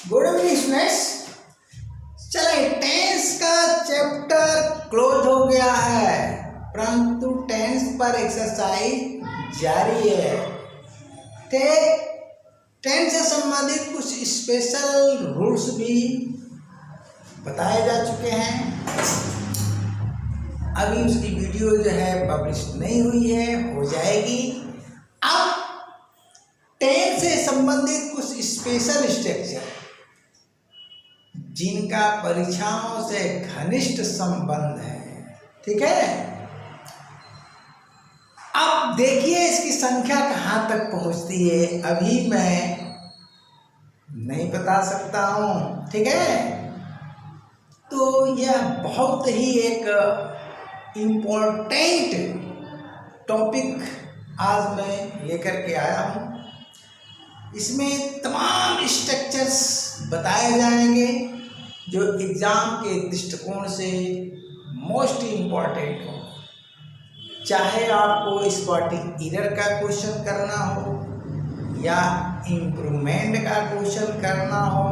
Good evening students. चलिए tense का chapter close हो गया है, परंतु टेंस पर एक्सरसाइज जारी है। ठीक, टेंस से संबंधित कुछ स्पेशल रूल्स भी बताए जा चुके हैं। अभी उसकी वीडियो जो है पब्लिश नहीं हुई है, हो जाएगी। अब टेंस से संबंधित कुछ स्पेशल स्ट्रक्चर जिनका परीक्षाओं से घनिष्ठ संबंध है, ठीक है। अब देखिए इसकी संख्या कहाँ तक पहुँचती है, अभी मैं नहीं बता सकता हूँ, ठीक है। तो यह बहुत ही एक इम्पोर्टेंट टॉपिक आज मैं लेकर के आया हूँ। इसमें तमाम स्ट्रक्चर्स बताए जाएंगे जो एग्ज़ाम के दृष्टिकोण से मोस्ट इम्पॉर्टेंट हो। चाहे आपको स्पॉटिंग एरर का क्वेश्चन करना हो, या इम्प्रूवमेंट का क्वेश्चन करना हो,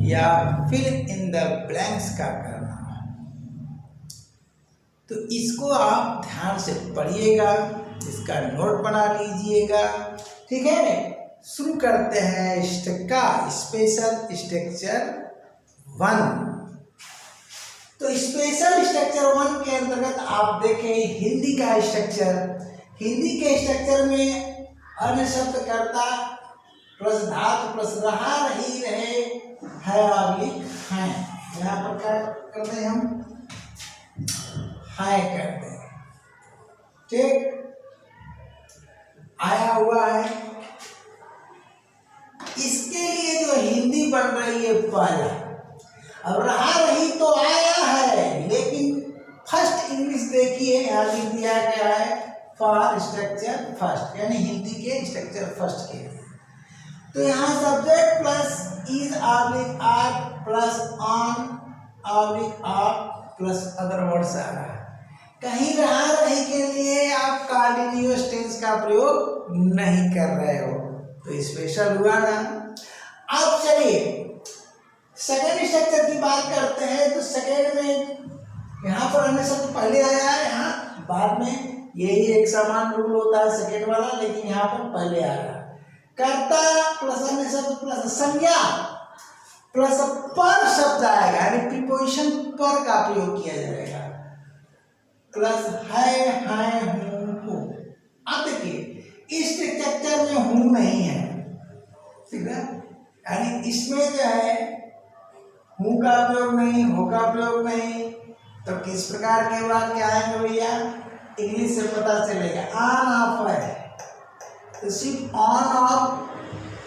या फिल इन द ब्लैंक्स का करना हो, तो इसको आप ध्यान से पढ़िएगा, इसका नोट बना लीजिएगा, ठीक है। शुरू करते हैं स्पेशल स्ट्रक्चर 1। तो स्पेशल स्ट्रक्चर 1 के अंतर्गत आप देखें हिंदी का स्ट्रक्चर। हिंदी के स्ट्रक्चर में अन्य शब्द कर्ता प्लस धातु प्लस रहा रही रहे है ऑब्लिक हैं। यहाँ पर क्या करते हैं हम, है करते हैं, ठीक। आया हुआ है, इसके लिए जो हिंदी बन रही है पहला। अब रहा रही तो आया है, लेकिन फर्स्ट इंग्लिश देखिए यहाँ लिख दिया गया है फॉर स्ट्रक्चर फर्स्ट, यानी हिंदी के स्ट्रक्चर फर्स्ट के लिए। तो यहाँ subject plus is oblique or plus on oblique of plus other words आ रहा है। कहीं रहा रही के लिए आप कंटीन्यूअस टेंस का प्रयोग नहीं कर रहे हो, तो स्पेशल हुआ ना। अब चलिए सेकेंड स्ट्रक्चर की बात करते हैं। तो सेकेंड में यहाँ पर अन्य शब्द पहले आया है, यहाँ बाद में यही एक समान रूल होता है सेकेंड वाला, लेकिन यहाँ पर पहले आ रहा है। कर्ता प्लस अन्य शब्द प्लस संज्ञा प्लस पर शब्द आएगा, यानी प्रीपोजिशन पर का प्रयोग किया जाएगा, प्लस है हूँ। अब देखिए इस स्ट्रक्चर में हूँ नहीं है, ठीक है, यानी इसमें जो है हूँ का प्रयोग नहीं, हो का प्रयोग नहीं। तो किस प्रकार के वाक्य आएंगे भैया, इंग्लिश से पता चलेगा। ऑन ऑफ है, तो सिर्फ ऑन ऑफ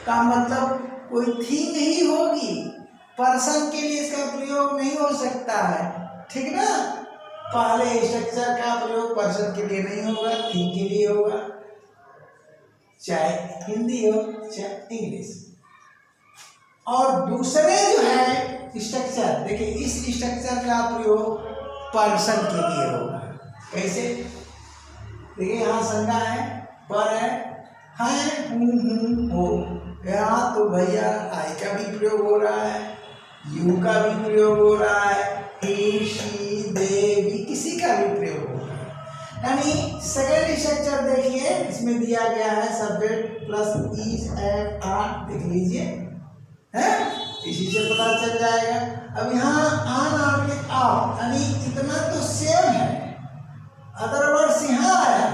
का मतलब कोई थिंग ही होगी, पर्सन के लिए इसका प्रयोग नहीं हो सकता है, ठीक ना। पहले स्ट्रक्चर का प्रयोग पर्सन के लिए नहीं होगा, थिंग के लिए होगा, चाहे हिंदी हो चाहे इंग्लिश। और दूसरे जो है स्ट्रक्चर, देखिए इस स्ट्रक्चर का प्रयोग पर्सन के लिए होगा। कैसे, देखिए यहाँ संज्ञा है, पर है हूँ हो। यहाँ तो भैया आई का भी प्रयोग हो रहा है, यू का भी प्रयोग हो रहा है, he she they भी किसी का भी प्रयोग हो रहा है। यानी सेकेंड स्ट्रक्चर देखिए, इसमें दिया गया है subject plus is and are, देख लीजिए है, इसी से पता चल जाएगा। अब यहाँ आन ऑब्लिक ऑफ, यानी इतना तो सेम है, अदर वर्ड्स यहाँ आया है,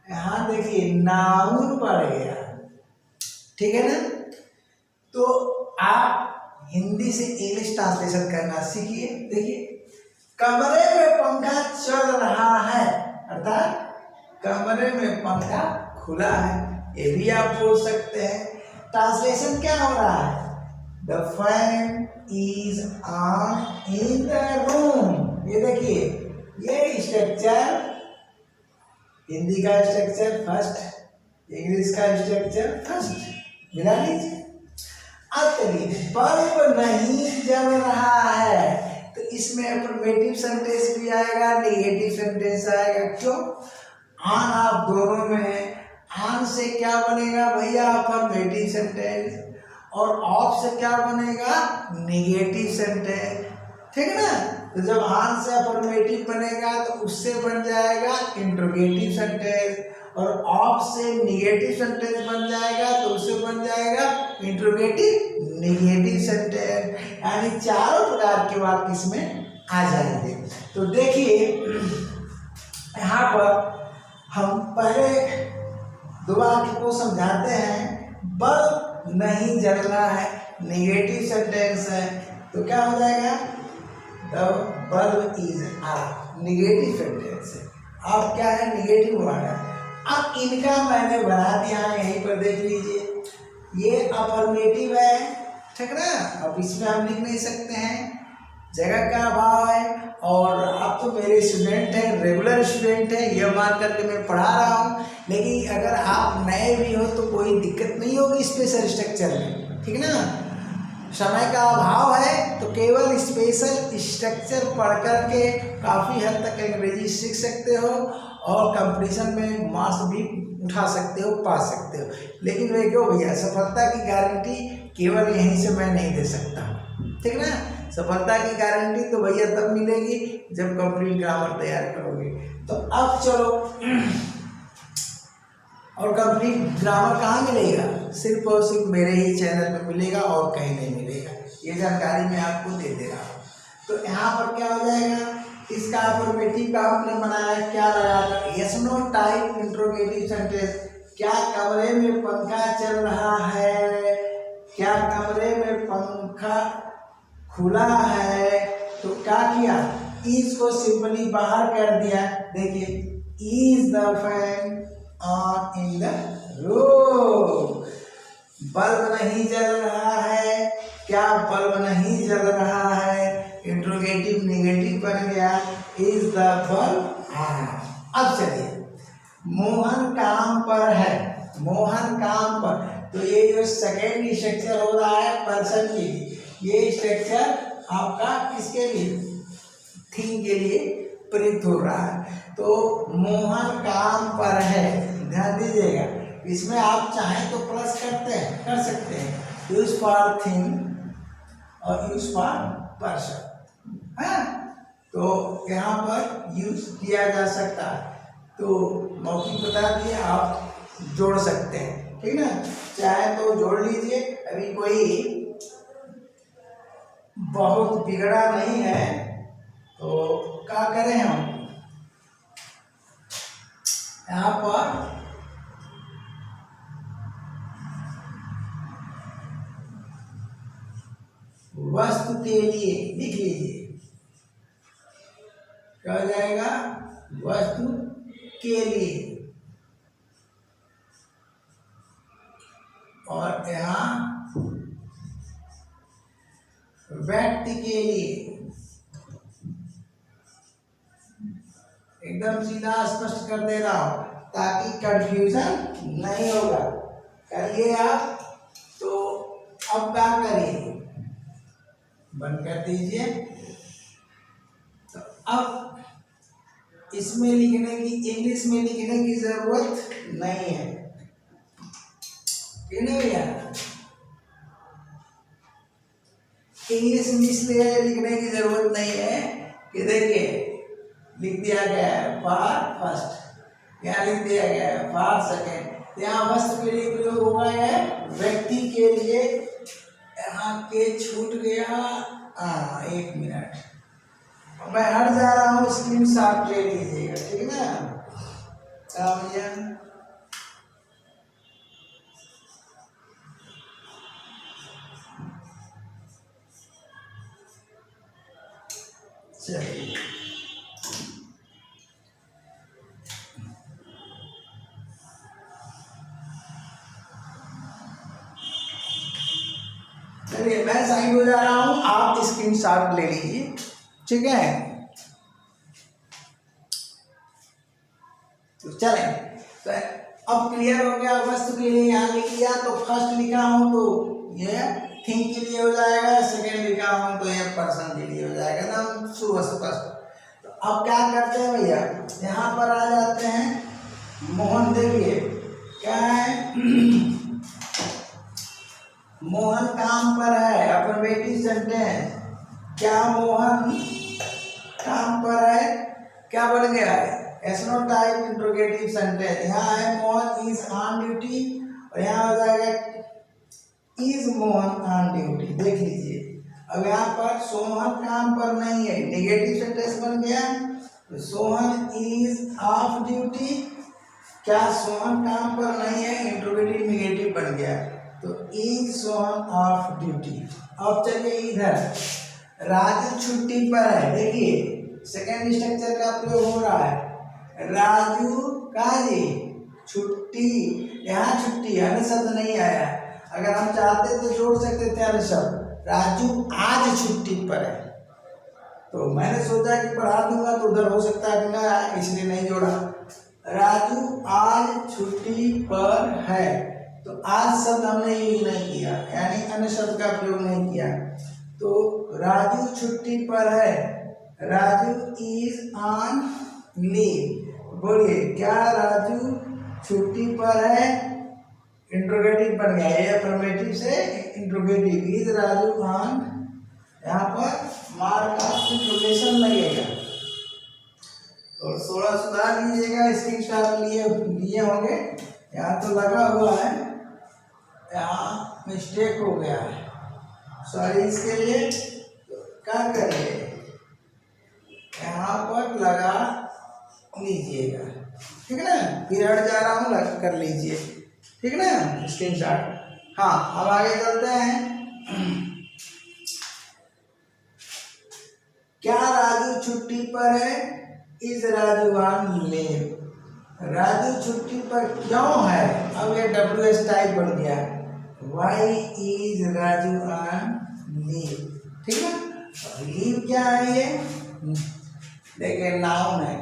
यहाँ देखिए नाउन पड़ गया, ठीक है ना। तो आप हिंदी से इंग्लिश ट्रांसलेशन करना सीखिए। देखिए कमरे में पंखा चल रहा है, अर्थात कमरे में पंखा खुला है, ये भी आप बोल सकते हैं। ट्रांसलेशन क्या हो रहा है, the fan is on in the room. ये देखिए ये स्ट्रक्चर, हिंदी का स्ट्रक्चर फर्स्ट, इंग्लिश का स्ट्रक्चर फर्स्ट, मिला लीजिए। अब चलिए बल्ब नहीं जल रहा है, तो इसमें अफर्मेटिव सेंटेंस भी आएगा, नेगेटिव सेंटेंस आएगा। क्यों, ऑन ऑफ दोनों में है, ऑन से क्या बनेगा भैया अफर्मेटिव सेंटेंस, और ऑफ से क्या बनेगा, निगेटिव सेंटेंस, ठीक है ना। तो जब ऑन से अफर्मेटिव बनेगा तो उससे बन जाएगा इंट्रोगेटिव सेंटेंस, और ऑफ से निगेटिव सेंटेंस बन जाएगा तो उससे बन जाएगा इंट्रोगेटिव निगेटिव सेंटेंस। यानी चारों प्रकार के वाक्य इसमें आ जाएंगे। तो देखिए यहाँ पर हम पहले दो वाक्य को समझाते हैं। बल्ब नहीं जलना है, निगेटिव सेंटेंस है, तो क्या हो जाएगा, the bulb is of, negative sentence है। अब क्या है, निगेटिव वर्ड है। अब इनका मैंने बना दिया है, यहीं पर देख लीजिए, ये अफर्मेटिव है, ठीक ना। अब इसमें हम लिख नहीं सकते हैं, जगह का अभाव है, और आप तो मेरे स्टूडेंट हैं, रेगुलर स्टूडेंट हैं, यह मान करके मैं पढ़ा रहा हूँ। लेकिन अगर आप नए भी हो तो कोई दिक्कत नहीं होगी स्पेशल स्ट्रक्चर में, ठीक ना। समय का अभाव है तो केवल स्पेशल स्ट्रक्चर पढ़ करके काफ़ी हद तक अंग्रेजी सीख सकते हो और कंपटीशन में मार्क्स भी उठा सकते हो, पा सकते हो। लेकिन वे क्यों भैया, सफलता की गारंटी केवल यहीं से मैं नहीं दे सकता, ठीक ना। सफलता की गारंटी तो भैया तब मिलेगी जब कंप्लीट ग्रामर तैयार करोगे। तो अब चलो, और कंप्लीट ग्रामर कहाँ मिलेगा, सिर्फ और सिर्फ मेरे ही चैनल में मिलेगा और कहीं नहीं मिलेगा। ये जानकारी मैं आपको दे दे रहा हूँ। तो यहाँ पर क्या हो जाएगा, इसका अफर्मेटिव का हमने बनाया, क्या लगाकर, yes no type interrogative sentence. क्या कमरे में पंखा चल रहा है, क्या कमरे में पंखा खुला है। तो क्या किया, इज को सिंपली बाहर कर दिया। देखिए, is the fan on in the room. Bulb नहीं जल रहा है, क्या बल्ब नहीं जल रहा है, इंट्रोगेटिव निगेटिव बन गया, इज द बल्ब ऑन। अब चलिए, मोहन काम पर है, मोहन काम पर, तो ये जो सेकेंड स्ट्रक्चर हो रहा है पर्सन के लिए, ये स्ट्रक्चर आपका किसके लिए, थिंग के लिए प्रयुक्त हो रहा है। तो मोहन काम पर है, ध्यान दीजिएगा, इसमें आप चाहें तो प्लस कर सकते हैं, यूज फॉर थिंग और यूज फॉर पर्सन है। तो यहाँ पर यूज किया जा सकता है। तो मौखिक बता दिए, आप जोड़ सकते हैं, ठीक ना, चाहे तो जोड़ लीजिए। अभी कोई बहुत बिगड़ा नहीं है तो क्या करें हम, यहाँ पर वस्तु के लिए लिख लीजिए, क्या हो जाएगा, वस्तु के लिए, और यहाँ व्यक्ति के लिए। एकदम सीधा स्पष्ट कर दे रहा हूं ताकि कंफ्यूजन नहीं होगा। करिए आप। तो अब क्या करिए, बंद कर दीजिए। तो अब इसमें लिखने की, इंग्लिश में लिखने की जरूरत नहीं है, नहीं भैया, इंग्लिश में इसलिए लिखने की जरूरत नहीं है कि देखिए लिख दिया गया है फॉर फर्स्ट, यहाँ लिख दिया गया है फॉर सेकेंड, यहाँ वस्तु के लिए प्रयोग हुआ है, व्यक्ति के लिए यहाँ के छूट गया। एक मिनट, मैं हट जा रहा हूँ, स्क्रीनशॉट ले लीजिएगा, ठीक है ना भैया। चलिए, चलिए मैं साइड हो जा रहा हूं, आप स्क्रीनशॉट ले लीजिए, ठीक है। तो चले, तो अब क्लियर हो गया, वस्तु के लिए यहाँ लिख दिया। तो फर्स्ट लिखा हूं तो ये थिंग के लिए हो जाएगा, सेकेंड लिखा हूं तो ये पर्सन के लिए हो जाएगा ना, सुस्पष्ट। तो अब क्या करते हैं भैया, यहाँ पर आ जाते हैं। मोहन, देखिए क्या है, मोहन काम पर है, अफर्मेटिव सेंटेंस। क्या मोहन काम पर है, क्या बन गया है, एसनो टाइप इंट्रोगेटिव सेंटेंस। यहाँ है मोहन इज ऑन ड्यूटी, और यहाँ हो जाएगा इज मोहन ऑन ड्यूटी। देख लीजिए, अब यहाँ पर सोहन काम पर नहीं है, नेगेटिव सेंटेंस बन गया। तो सोहन इज ऑफ ड्यूटी, क्या सोहन काम पर नहीं है, इंट्रोगेटिव नेगेटिव बन गया। तो इज सोहन ऑफ ड्यूटी। अब चलिए इधर, राजू छुट्टी पर है। देखिए सेकेंड स्ट्रक्चर का प्रयोग हो रहा है। राजू का जी छुट्टी, यहाँ छुट्टी अन्य शब्द नहीं आया। अगर हम चाहते तो जोड़ सकते थे अन्य शब्द। राजू आज छुट्टी पर है, तो मैंने सोचा कि पढ़ा दूंगा तो उधर हो सकता है कि ना आए, इसलिए नहीं जोड़ा। राजू आज छुट्टी पर है, तो आज शब्द हमने यूज नहीं किया, यानी अन्य शब्द का प्रयोग नहीं किया। तो राजू छुट्टी पर है, राजू इज ऑन लीव। बोलिए, क्या राजू छुट्टी पर है, इंट्रोगेटिव बन गया, ये अफर्मेटिव से इंट्रोगेटिव। इज राजू ऑन, यहाँ पर मार्क ऑफ इंट्रोगेशन लगेगा, और थोड़ा सुधार लीजिएगा, स्क्रीनशॉट लिए होंगे। यहाँ तो लगा हुआ है, यहाँ मिस्टेक हो गया है, सॉरी इसके लिए। तो क्या करिए, यहाँ पर लगा लीजिएगा, ठीक है ना। फिर हट जा रहा हूँ, कर लीजिए, ठीक है ना, स्क्रीनशॉट। हाँ, अब आगे चलते हैं। क्या राजू छुट्टी पर है, is Raju on leave. Raju छुट्टी पर क्यों है, अब ये WS टाइप बन गया। Why is Raju on leave, ठीक है। लीव क्या है, ये देखिए नाउन है,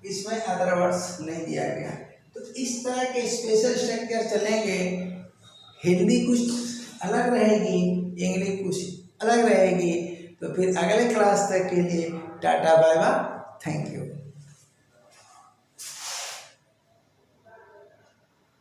इसमें अदर वर्ड्स नहीं दिया गया। तो इस तरह के स्पेशल स्ट्रक्चर चलेंगे। हिंदी कुछ अलग रहेगी, इंग्लिश कुछ अलग रहेगी। तो फिर अगले क्लास तक के लिए ta ta bye bye, thank you.